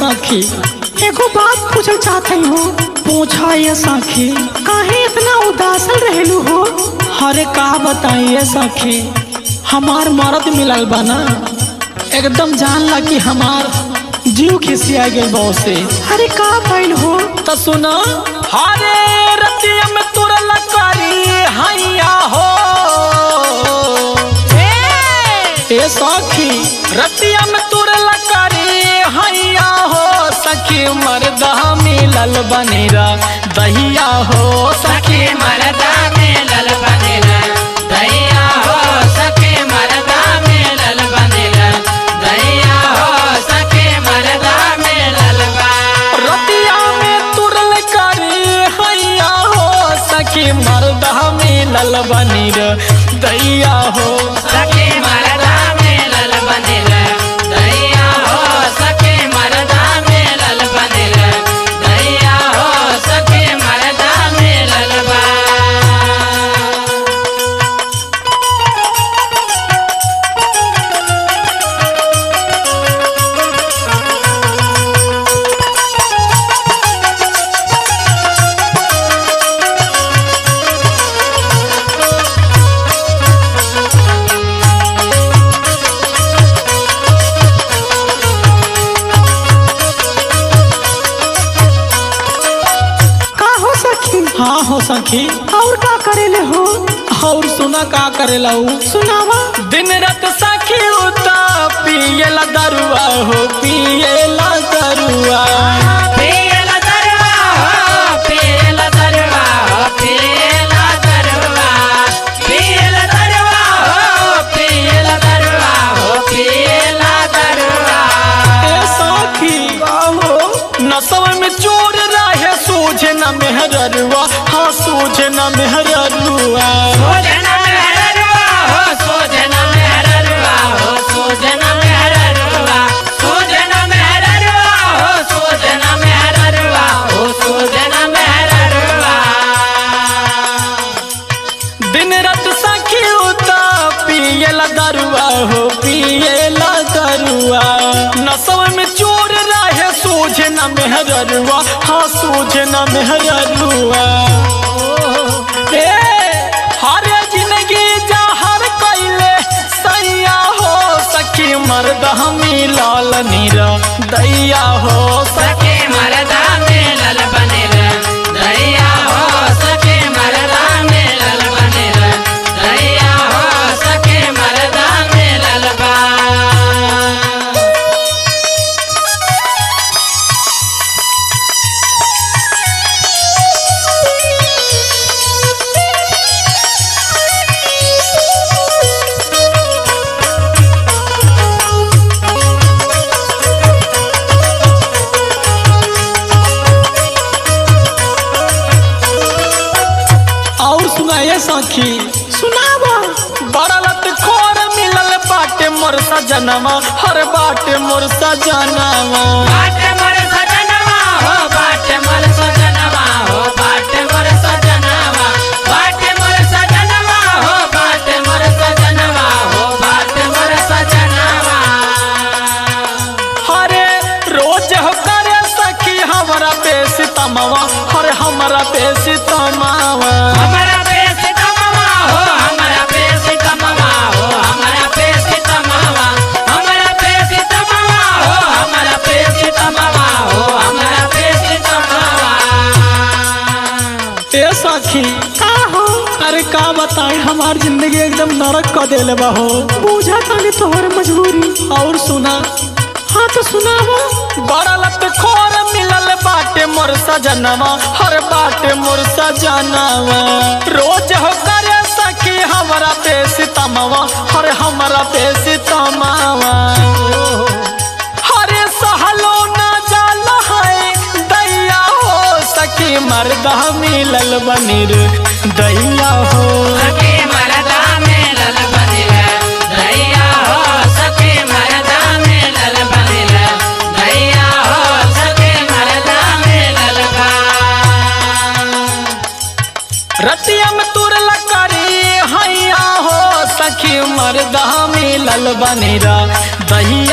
सखी एगो बात पूछल चाहते हो। पूछा ये सखी काहे इतना उदासल रहलू हो। अरे का बताइए सखी हमार मर्द मिलल बना एकदम जान ला कि हमार जीव खिसिया गई बहुत से। अरे का भइल हो तो सुना। हरे रतिया में तुरल करी हैया हो ए सखी रतिया में तुरल करी हैया हो सखी मर्दा मिलल बनेरा दहिया हो सखी मर्दा मिलल बनेरा दहिया हो सखी मर्दा मिलल बनेरा दहिया हो सखी मर्दा मिलल बा। रतिया में तुरल करी हैया हो सखी मर्दा मिलल बनेरा दहिया हो सखी मर्दा मिलल बनेरा दहिया हो सखी मर्दा मिलल बनेरा दहिया हो सखी मर्दा मिलल बा। हाँ हो सखी और का करेले हो। और सुना का करेला सुनावा। दिन रात सखी उता पियला दरुआ हो पियला दरुआ पियला दरुआ हो पियला दरुआ हो पियला दरुआ पियला दरुआ हो पियला दरुआ हो पियला दरुआ। ए सखी हो नसव में चोर रहे सूझे न मेहररुआ हाँ सूझे न मेहररुआ सोजना मेहररुआ हो सोजना मेहररुआ हो सोजना मेहररुआ सोजना मेहररुआ हो सोजना मेहररुआ हो सोजना मेहररुआ। दिन रात सखी उता पियला दरुआ हो पियला दरुआ नसव में चोर रहे सूझे न मेहररुआ हाँ सूझे न मेहररुआ। हरे जिंदगी जहर कैले सैया हो सखी मर्दा मिलल नीरा दैया हो सखी मर्दा मिलल बनेरा दहिया हो सखी मर्दा मिलल बनेरा दहिया हो सखी मर्दा मिलल बा। और सुनाए सखी सुनावा। बड़लत खोर मिलल बाटे मोर सजनवा हर बाटे मोर सजनवा बाटे मोर सजनवा हो बाटे मोर सजनवा हो बाटे मोर सजनवा बाटे मोर सजनवा हो बाटे मोर सजनवा हो बाटे मोर सजनवा। हरे रोज हो करे सखी हमरा बेस तमवा हर हमरा बेस तमावा हमारा पेश तमावा हो हमारा पेश तमावा हो हमारा पेश तमावा हमारा पेश तमावा हो हमारा पेश तमावा हो हमारा पेश तमावा। ए सखी का हो। अरे का बताए हमार जिंदगी एकदम नरक कर देले बा हो। पूछा तानी तोहर मजबूरी। और सुना हाँ तो सुनावा। बड़लत खोर मिलल बाटे मोर सजनवा हर बाटे मोर सजनवा रोज हो करे सखी हमरा पेश तमवा हर हमरा पेश तमावा। हरे सहलो न जाल है दैया हो सखी मर्दा मिलल बनीर दैया हो सखी मर्दा मिलल बनेरा दहिया हो सखी मर्दा मिलल बनेरा दहिया हो सखी मर्दा मिलल बा। रतिया में तुरल करी हैया हो सखी मर्दा मिलल बनेरा दहिया